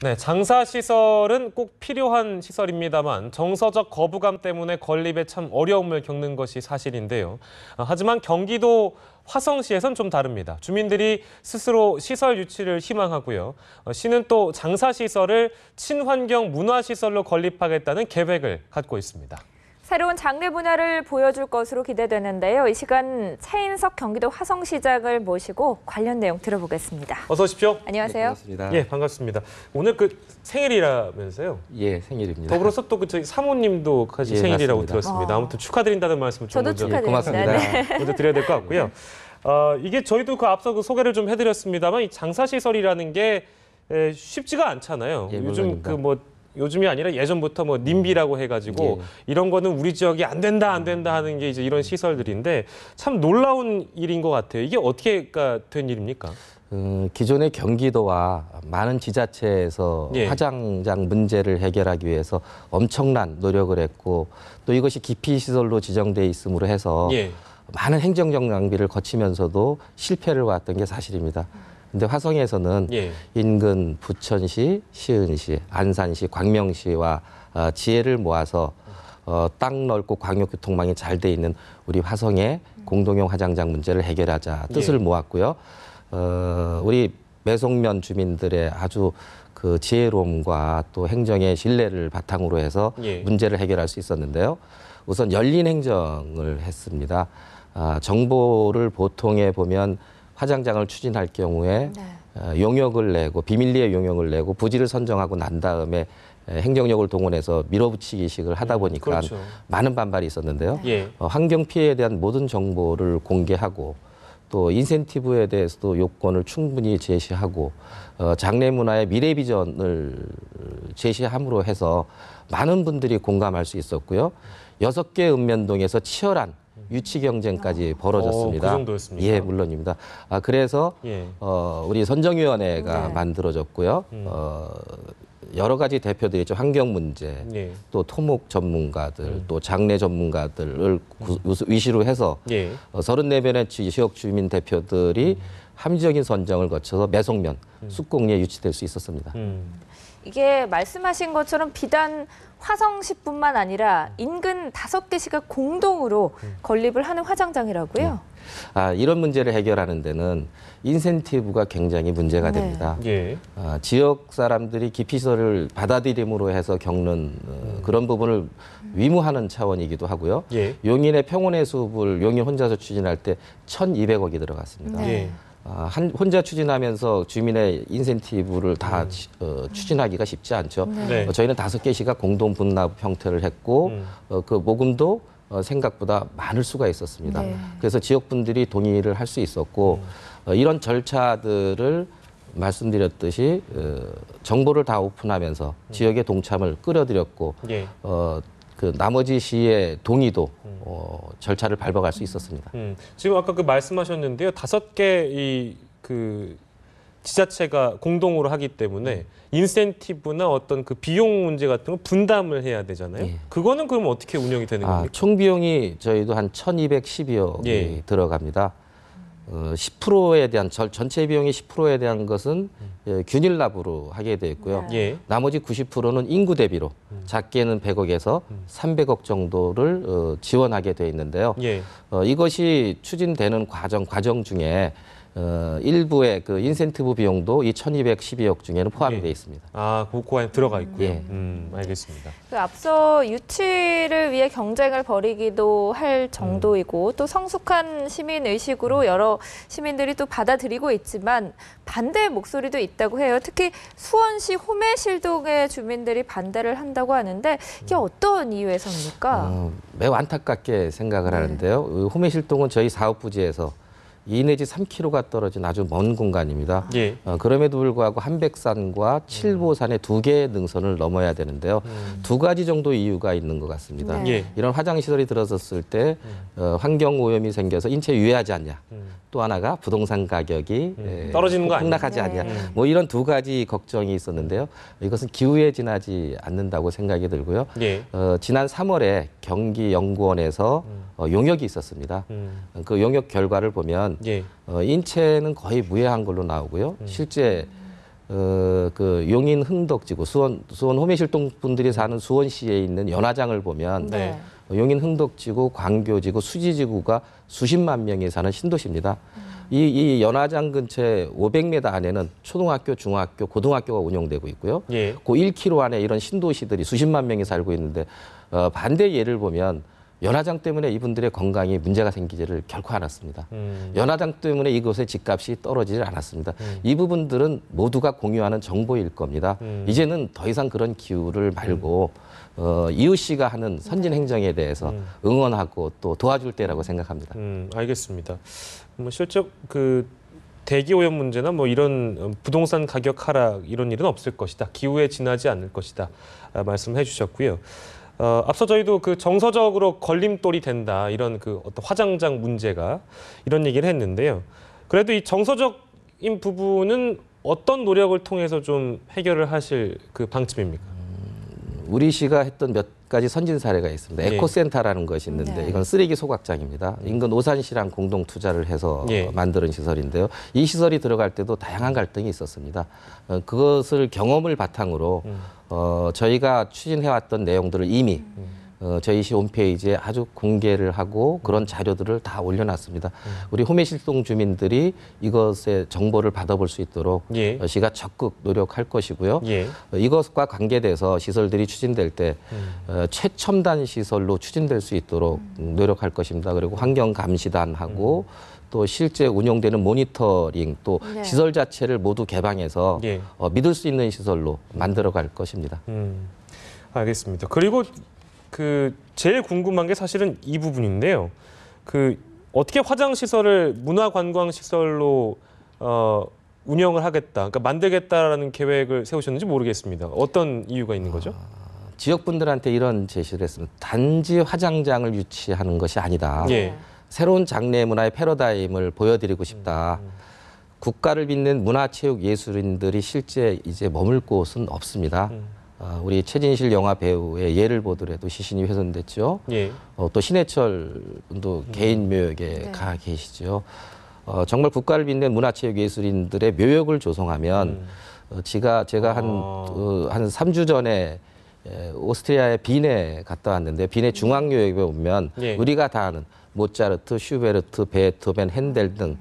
네, 장사시설은 꼭 필요한 시설입니다만 정서적 거부감 때문에 건립에 참 어려움을 겪는 것이 사실인데요. 하지만 경기도 화성시에선 좀 다릅니다. 주민들이 스스로 시설 유치를 희망하고요. 시는 또 장사시설을 친환경 문화시설로 건립하겠다는 계획을 갖고 있습니다. 새로운 장르 분야를 보여줄 것으로 기대되는데요. 이 시간 차인석 경기도 화성시장을 모시고 관련 내용 들어보겠습니다. 어서 오십시오. 안녕하세요. 네, 반갑습니다. 예, 반갑습니다. 오늘 생일이라면서요? 예, 생일입니다. 더불어서 또 저희 사모님도 같이 예, 생일이라고 맞습니다. 들었습니다. 아무튼 축하드린다는 말씀을 좀 저도 먼저 축하드립니다. 고맙습니다. 먼저 드려야 될 것 같고요. 이게 저희도 앞서 소개를 좀 해드렸습니다만 이 장사시설이라는 게 쉽지가 않잖아요. 예, 요즘 물론입니다. 요즘이 아니라 예전부터 님비라고 해가지고 예. 이런 거는 우리 지역이 안 된다 하는 게 이제 이런 시설들인데 참 놀라운 일인 것 같아요. 이게 어떻게 된 일입니까? 기존의 경기도와 많은 지자체에서 예. 화장장 문제를 해결하기 위해서 엄청난 노력을 했고 또 이것이 기피시설로 지정돼 있음으로 해서 예. 많은 행정적 낭비를 거치면서도 실패를 왔던 게 사실입니다. 근데 화성에서는 예. 인근 부천시, 시은시, 안산시, 광명시와 지혜를 모아서 땅 넓고 광역교통망이 잘 돼 있는 우리 화성의 공동용 화장장 문제를 해결하자 뜻을 예. 모았고요. 우리 매송면 주민들의 아주 그 지혜로움과 또 행정의 신뢰를 바탕으로 해서 예. 문제를 해결할 수 있었는데요. 우선 열린 행정을 했습니다. 정보를 보통에 보면 화장장을 추진할 경우에 용역을 내고 비밀리에 용역을 내고 부지를 선정하고 난 다음에 행정력을 동원해서 밀어붙이기식을 하다 보니까 그렇죠. 많은 반발이 있었는데요. 예. 환경 피해에 대한 모든 정보를 공개하고 또 인센티브에 대해서도 요건을 충분히 제시하고 장래 문화의 미래 비전을 제시함으로 해서 많은 분들이 공감할 수 있었고요. 6개 읍면동에서 치열한 유치 경쟁까지 벌어졌습니다. 그 정도였습니까? 예, 물론입니다. 그래서 예. 우리 선정위원회가 네. 만들어졌고요. 여러 가지 대표들이 있죠. 환경 문제, 예. 또 토목 전문가들, 또 장례 전문가들을 위시로 해서 예. 34명의 지역 주민 대표들이 합리적인 선정을 거쳐서 매송면 숲공리에 유치될 수 있었습니다. 이게 말씀하신 것처럼 비단 화성시뿐만 아니라 인근 5개 시가 공동으로 건립을 하는 화장장이라고요? 이런 문제를 해결하는 데는 인센티브가 굉장히 문제가 네. 됩니다. 예. 지역 사람들이 기피시설을 받아들임으로 해서 겪는 그런 부분을 위무하는 차원이기도 하고요. 예. 용인의 평온의 숲을 용인 혼자서 추진할 때 1,200억이 들어갔습니다. 네. 예. 혼자 추진하면서 주민의 인센티브를 다 추진하기가 쉽지 않죠. 네. 저희는 5개 시가 공동 분납 형태를 했고 그 모금도 생각보다 많을 수가 있었습니다. 네. 그래서 지역분들이 동의를 할 수 있었고 이런 절차들을 말씀드렸듯이 정보를 다 오픈하면서 지역의 동참을 끌어들였고 예. 그 나머지 시의 동의도 절차를 밟아갈 수 있었습니다. 지금 아까 말씀하셨는데요. 5개 지자체가 공동으로 하기 때문에 인센티브나 어떤 그 비용 문제 같은 거 분담을 해야 되잖아요. 예. 그거는 그럼 어떻게 운영이 되는 겁니까? 총 비용이 저희도 한 1,212억이 예. 들어갑니다. 10%에 대한 전체 비용의 10%에 대한 것은 균일 납부로 하게 돼 있고요. 예. 나머지 90%는 인구 대비로 작게는 100억에서 300억 정도를 지원하게 돼 있는데요. 예. 이것이 추진되는 과정 중에 일부의 그 인센티브 비용도 이 1,212억 중에는 포함이 예. 돼 있습니다. 그 안에 들어가 있고요. 예. 알겠습니다. 앞서 유치를 위해 경쟁을 벌이기도 할 정도이고 또 성숙한 시민 의식으로 여러 시민들이 또 받아들이고 있지만 반대의 목소리도 있다고 해요. 특히 수원시 호매실동의 주민들이 반대를 한다고 하는데 이게 어떤 이유에서입니까? 매우 안타깝게 생각을 하는데요. 호매실동은 저희 사업 부지에서 2 내지 3km가 떨어진 아주 먼 공간입니다. 예. 그럼에도 불구하고 한백산과 칠보산의 2개의 능선을 넘어야 되는데요. 2가지 정도 이유가 있는 것 같습니다. 네. 예. 이런 화장시설이 들어섰을 때 환경 오염이 생겨서 인체에 유해하지 않냐. 또 하나가 부동산 가격이 떨어지는 거 아니냐. 폭락하지 않냐. 네. 뭐 이런 2가지 걱정이 있었는데요. 이것은 기후에 지나지 않는다고 생각이 들고요. 예. 지난 3월에 경기연구원에서 용역이 있었습니다. 그 용역 결과를 보면 예. 인체는 거의 무해한 걸로 나오고요. 실제 그 용인 흥덕지구 수원 호메실동 분들이 사는 수원시에 있는 연화장을 보면 네. 용인 흥덕지구, 광교지구, 수지지구가 수십만 명이 사는 신도시입니다. 이 연화장 근처에 500m 안에는 초등학교, 중학교, 고등학교가 운영되고 있고요. 예. 그 1km 안에 이런 신도시들이 수십만 명이 살고 있는데 반대 예를 보면 연화장 때문에 이분들의 건강에 문제가 생기지를 결코 않았습니다. 연화장 때문에 이곳의 집값이 떨어지질 않았습니다. 이 부분들은 모두가 공유하는 정보일 겁니다. 이제는 더 이상 그런 기후를 말고 이웃시가 하는 선진 행정에 대해서 응원하고 또 도와줄 때라고 생각합니다. 알겠습니다. 뭐 실적 그 대기 오염 문제나 뭐 이런 부동산 가격 하락 이런 일은 없을 것이다. 기후에 지나지 않을 것이다. 말씀해 주셨고요. 앞서 저희도 그 정서적으로 걸림돌이 된다 이런 그 어떤 화장장 문제가 이런 얘기를 했는데요. 그래도 이 정서적인 부분은 어떤 노력을 통해서 좀 해결을 하실 그 방침입니까? 우리 시가 했던 몇 가지 선진 사례가 있습니다. 예. 에코센터라는 것이 있는데 네. 이건 쓰레기 소각장입니다. 인근 오산시랑 공동 투자를 해서 예. 만드는 시설인데요. 이 시설이 들어갈 때도 다양한 갈등이 있었습니다. 그것을 경험을 바탕으로 저희가 추진해왔던 내용들을 이미 저희 시 홈페이지에 아주 공개를 하고 그런 자료들을 다 올려놨습니다. 우리 호메실동 주민들이 이것의 정보를 받아볼 수 있도록 예. 시가 적극 노력할 것이고요. 예. 이것과 관계돼서 시설들이 추진될 때 최첨단 시설로 추진될 수 있도록 노력할 것입니다. 그리고 환경 감시단하고 또 실제 운영되는 모니터링 또 네. 시설 자체를 모두 개방해서 예. 믿을 수 있는 시설로 만들어갈 것입니다. 알겠습니다. 그리고 그 제일 궁금한 게 사실은 이 부분인데요. 그 어떻게 화장 시설을 문화관광시설로 운영을 하겠다, 그러니까 만들겠다라는 계획을 세우셨는지 모르겠습니다. 어떤 이유가 있는 거죠? 지역분들한테 이런 제시를 했습니다. 단지 화장장을 유치하는 것이 아니다. 예. 새로운 장래 문화의 패러다임을 보여드리고 싶다. 국가를 빛낸 문화체육예술인들이 실제 이제 머물 곳은 없습니다. 우리 최진실 영화 배우의 예를 보더라도 시신이 훼손됐죠. 예. 또 신해철 분도 개인 묘역에 네. 가 계시죠. 정말 국가를 빛낸 문화체육예술인들의 묘역을 조성하면 제가 한 3주 전에 오스트리아의 빈에 갔다 왔는데 빈의 중앙요역에 보면 예. 우리가 다 아는 모차르트, 슈베르트, 베토벤, 핸델 등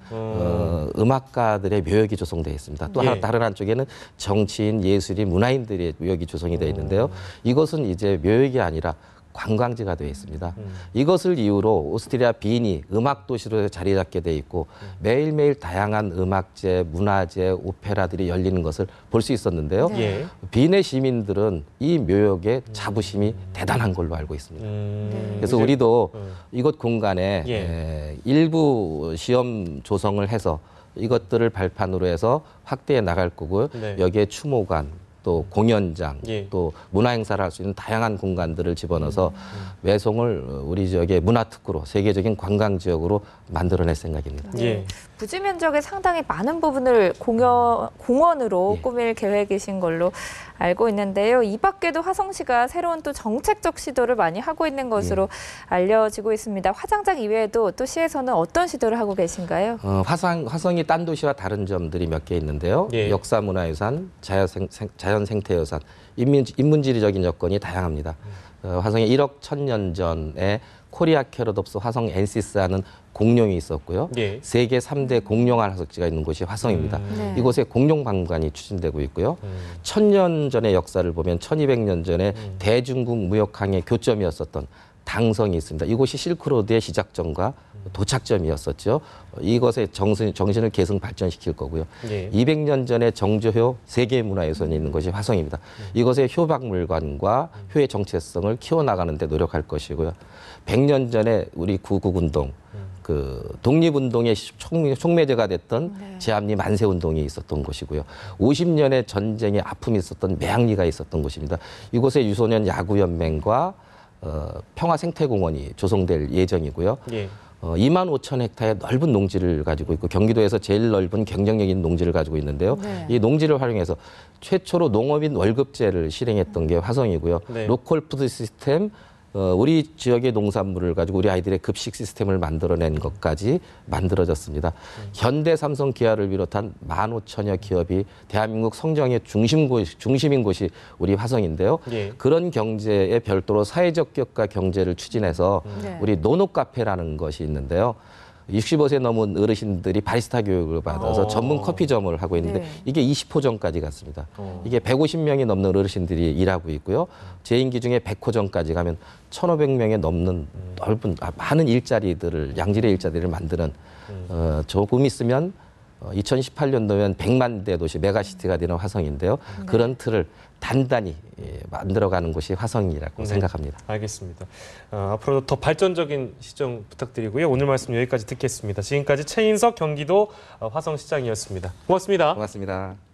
음악가들의 묘역이 조성되어 있습니다. 또 예. 다른 한쪽에는 정치인, 예술인, 문화인들의 묘역이 조성이 되어 있는데요. 이것은 이제 묘역이 아니라 관광지가 되어 있습니다. 이것을 이유로 오스트리아 빈이 음악 도시로 자리 잡게 돼 있고 매일매일 다양한 음악제, 문화제, 오페라들이 열리는 것을 볼 수 있었는데요. 네. 예. 빈의 시민들은 이 묘역의 자부심이 대단한 걸로 알고 있습니다. 그래서 우리도 이곳 공간에 예. 일부 시험 조성을 해서 이것들을 발판으로 해서 확대해 나갈 거고요. 네. 여기에 추모관, 또 공연장, 예. 또 문화 행사를 할 수 있는 다양한 공간들을 집어넣어서 외송을 우리 지역의 문화특구로 세계적인 관광 지역으로 만들어낼 생각입니다. 예. 부지 면적의 상당히 많은 부분을 공원으로 예. 꾸밀 계획이신 걸로 알고 있는데요. 이 밖에도 화성시가 새로운 또 정책적 시도를 많이 하고 있는 것으로 알려지고 있습니다. 화장장 이외에도 또 시에서는 어떤 시도를 하고 계신가요? 화성이 딴 도시와 다른 점들이 몇 개 있는데요. 예. 역사문화유산, 자연생태유산, 인문지리적인 여건이 다양합니다. 화성에 1억 1000년 전에 코리아 캐러덥스 화성 엔시스하는 공룡이 있었고요. 예. 세계 3대 공룡 화석지가 있는 곳이 화성입니다. 네. 이곳에 공룡박물관이 추진되고 있고요. 1000년 전의 역사를 보면 1200년 전에 대중국 무역항의 교점이었었던 당성이 있습니다. 이곳이 실크로드의 시작점과 도착점이었었죠. 이것의 정신을 계승 발전시킬 거고요. 예. 200년 전에 정조효 세계문화유산이 있는 것이 화성입니다. 이것의 효박물관과 효의 정체성을 키워나가는 데 노력할 것이고요. 100년 전에 우리 구국운동, 그 독립운동의 촉매제가 됐던 네. 제암리 만세운동이 있었던 곳이고요. 50년의 전쟁의 아픔이 있었던 매항리가 있었던 곳입니다. 이곳에 유소년 야구연맹과 평화생태공원이 조성될 예정이고요. 예. 2만 5천 헥타의 넓은 농지를 가지고 있고 경기도에서 제일 넓은 경쟁력 있는 농지를 가지고 있는데요. 네. 이 농지를 활용해서 최초로 농업인 월급제를 실행했던 게 화성이고요. 네. 로컬 푸드 시스템, 우리 지역의 농산물을 가지고 우리 아이들의 급식 시스템을 만들어낸 것까지 만들어졌습니다. 현대, 삼성, 기아를 비롯한 15,000여 기업이 대한민국 성장의 중심인 곳이 우리 화성인데요. 예. 그런 경제에 별도로 사회적 기업가 경제를 추진해서 네. 우리 노노카페라는 것이 있는데요. 65세 넘은 어르신들이 바리스타 교육을 받아서 전문 커피점을 하고 있는데 네. 이게 20호점까지 갔습니다. 이게 150명이 넘는 어르신들이 일하고 있고요. 제 임기 중에 100호점까지 가면 1,500명이 넘는 넓은 많은 일자리들을 양질의 일자리를 만드는 조금 있으면 2018년도면 100만 대 도시 메가시티가 되는 화성인데요. 그런 틀을 단단히 만들어가는 곳이 화성이라고 생각합니다. 알겠습니다. 앞으로도 더 발전적인 시정 부탁드리고요. 오늘 말씀 여기까지 듣겠습니다. 지금까지 최인석 경기도 화성시장이었습니다. 고맙습니다. 고맙습니다.